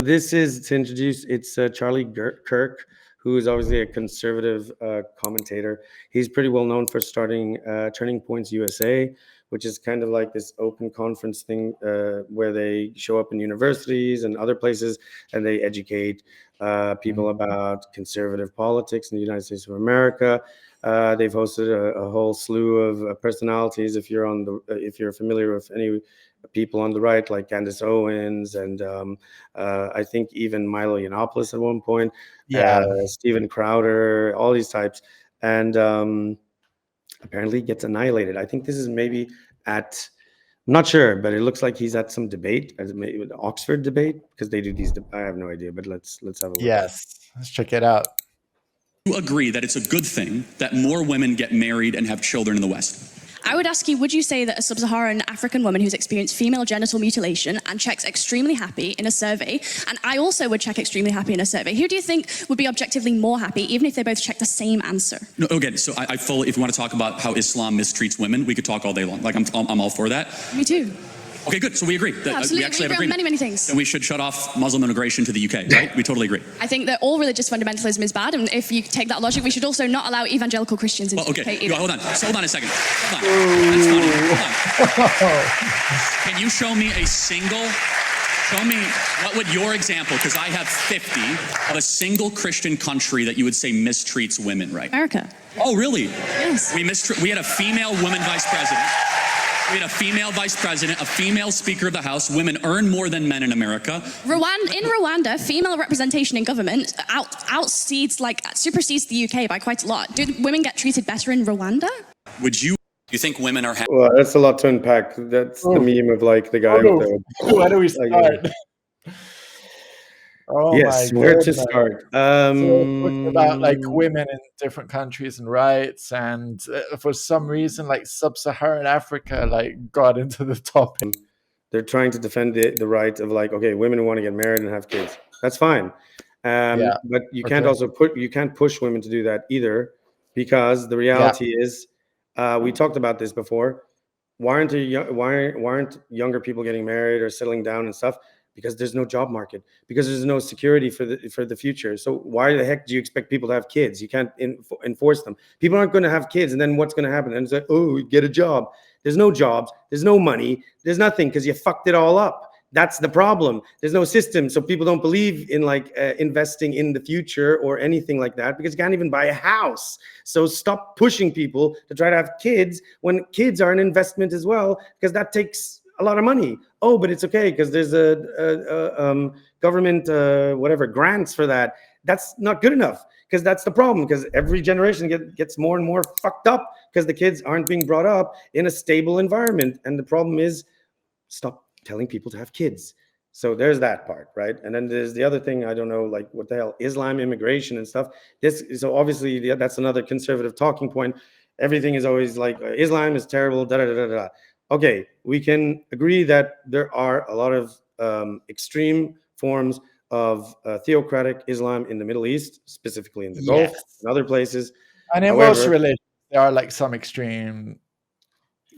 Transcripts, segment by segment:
this is to introduce. It's Charlie Kirk, who is obviously a conservative commentator. He's pretty well known for starting Turning Points USA, which is kind of like this open conference thing where they show up in universities and other places and they educate people about conservative politics in the United States of America. They've hosted a whole slew of personalities. If you're familiar with any people on the right, like Candace Owens and I think even Milo Yiannopoulos at one point, Steven Crowder, all these types, and apparently gets annihilated. I think this is maybe at, I'm not sure, but it looks like he's at some debate, maybe the Oxford debate, because they do these. I have no idea, but let's have a look. Yes, let's check it out. You agree that it's a good thing that more women get married and have children in the West? I would ask you, would you say that a sub-Saharan African woman who's experienced female genital mutilation and checks extremely happy in a survey, and I also would check extremely happy in a survey, who do you think would be objectively more happy, even if they both check the same answer? No, again, so I fully, if you want to talk about how Islam mistreats women, we could talk all day long. Like, I'm all for that. Me too. Okay, good. So we agree. Absolutely. We actually we have agree on many things. Then we should shut off Muslim immigration to the UK, right? We totally agree. I think that all religious fundamentalism is bad, and if you take that logic, we should also not allow evangelical Christians into the UK either. Hold on. So hold on a second. Hold on. That's funny. Hold on. Can you show me what would your example, because I have 50, of a single Christian country that you would say mistreats women, right? America. Oh, really? Yes. We had a female woman vice president. We had a female vice president, a female speaker of the House. Women earn more than men in America. In Rwanda, female representation in government supersedes the UK by quite a lot. Do women get treated better in Rwanda? Do you think women are happy? Well, that's a lot to unpack. That's the meme of like the guy with the... Where do we start? Oh yes, where to start? So about like women in different countries and rights, and for some reason, like sub-Saharan Africa, like got into the topic. They're trying to defend the right of like, okay, women who want to get married and have kids. That's fine, but you can't you can't push women to do that either, because the reality is, we talked about this before. Why aren't younger people getting married or settling down and stuff? Because there's no job market, because there's no security for the future. So why the heck do you expect people to have kids? You can't enforce them. People aren't going to have kids, and then what's going to happen? And it's like, oh, get a job. There's no jobs. There's no money. There's nothing, because you fucked it all up. That's the problem. There's no system, so people don't believe in like investing in the future or anything like that, because you can't even buy a house. So stop pushing people to try to have kids when kids are an investment as well, because that takes a lot of money. Oh, but it's okay because there's a government whatever grants for that. That's not good enough, because that's the problem, because every generation gets more and more fucked up because the kids aren't being brought up in a stable environment. And the problem is, stop telling people to have kids. So there's that part, right? And then there's the other thing, I don't know, like what the hell, Islam immigration and stuff. So obviously that's another conservative talking point. Everything is always like Islam is terrible, da da da da da. Okay, we can agree that there are a lot of extreme forms of theocratic Islam in the Middle East, specifically in the Gulf and other places. And in most religions, there are like some extreme.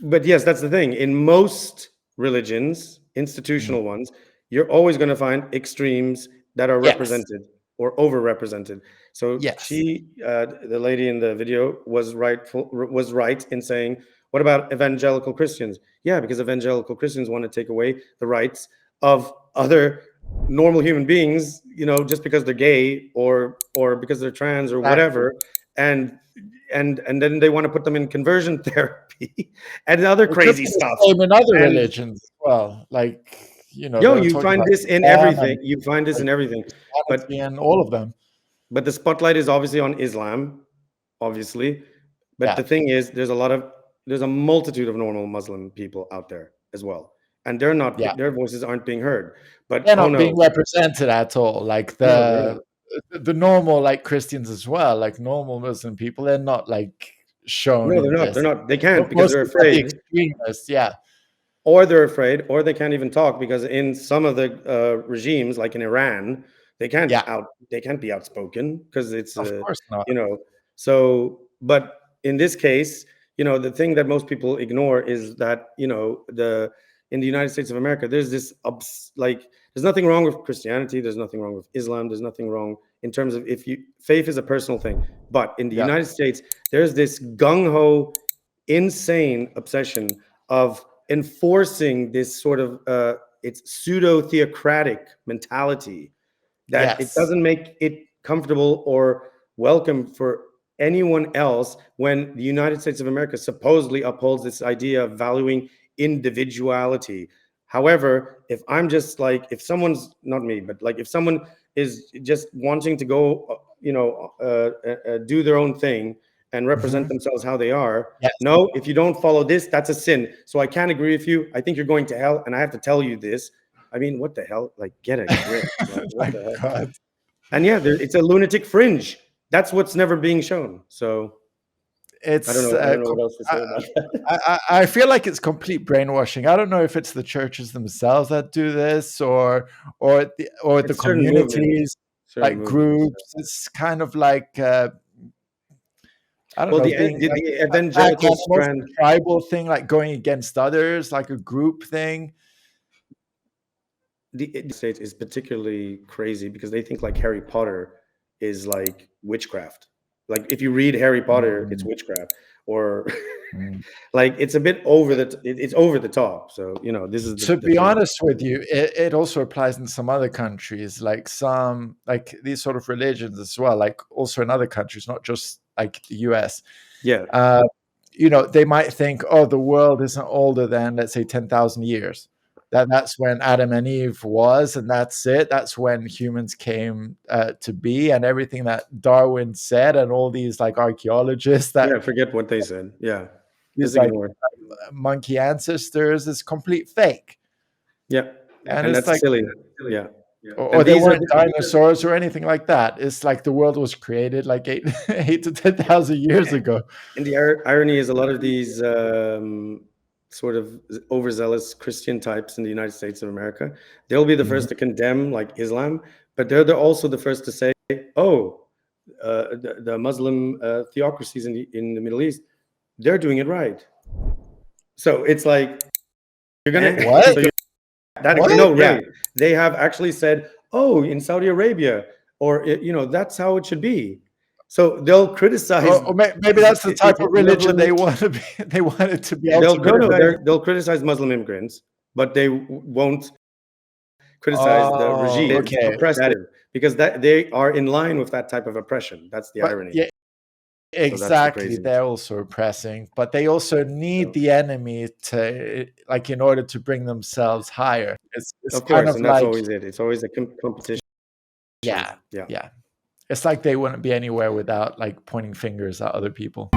But yes, that's the thing. In most religions, institutional ones, you're always going to find extremes that are represented or overrepresented. So she, the lady in the video, was right in saying, what about evangelical Christians? Yeah, because evangelical Christians want to take away the rights of other normal human beings, you know, just because they're gay or because they're trans or whatever, and then they want to put them in conversion therapy and other crazy stuff. Same in other religions as well, like, you know. You find this in everything. You find this in everything, but in all of them. But the spotlight is obviously on Islam, obviously. But the thing is, there's a multitude of normal Muslim people out there as well, and they're not. Their voices aren't being heard. But they're not being represented at all. Like the normal, like Christians as well, like normal Muslim people, they're not like shown. No, they're not. They're not. They can't, because they're afraid. The extremists, or they're afraid, or they can't even talk, because in some of the regimes, like in Iran, they can't be outspoken, because it's of course not. You know. So, but in this case, you know, the thing that most people ignore is that, you know, in the United States of America, there's this there's nothing wrong with Christianity, there's nothing wrong with Islam, there's nothing wrong in terms of faith is a personal thing. But in the United States, there's this gung-ho, insane obsession of enforcing this sort of it's pseudo-theocratic mentality that it doesn't make it comfortable or welcome for anyone else when the United States of America supposedly upholds this idea of valuing individuality. However, if I'm just like, if someone's, not me, but like if someone is just wanting to go, do their own thing and represent themselves how they are, no, if you don't follow this, that's a sin. So I can't agree with you. I think you're going to hell, and I have to tell you this. I mean, what the hell? Like, get a grip. Like, what the hell? God. And yeah, it's a lunatic fringe. That's what's never being shown. So it's I don't know what else to say about that. I feel like it's complete brainwashing. I don't know if it's the churches themselves that do this or the communities, like groups. It's kind of like I don't know. The evangelical strand, tribal thing, like going against others, like a group thing. The States is particularly crazy because they think like Harry Potter is like witchcraft. Like if you read Harry Potter, it's witchcraft, or like it's a bit over it's over the top. So this is to be honest with you, it also applies in some other countries, like some like these sort of religions as well, like also in other countries, not just like the US. Yeah. They might think, oh, the world isn't older than, let's say, 10,000 years. That's when Adam and Eve was, and that's it. That's when humans came to be, and everything that Darwin said, and all these like archaeologists that forget what they said. Yeah, these like monkey ancestors is complete fake. Yeah, and it's that's like silly. Yeah. Or they weren't dinosaurs or anything like that. It's like the world was created like 8 to 10,000 years ago. And the irony is a lot of these sort of overzealous Christian types in the United States of America, they'll be the first to condemn like Islam, but they're also the first to say, oh, the Muslim theocracies in the Middle East, they're doing it right. So it's like you're gonna what? No, really, they have actually said, oh, in Saudi Arabia, or that's how it should be. So they'll criticize. Or maybe that's the type of religion they want to be. They want it to be. They'll criticize Muslim immigrants, but they won't criticize the regime. Okay. Oppressive, because they are in line with that type of oppression. That's the irony. Yeah, exactly. So they're also oppressing, but they also need the enemy to, like, in order to bring themselves higher. It's of course, and that's always it. It's always a competition. Yeah. It's like they wouldn't be anywhere without like pointing fingers at other people.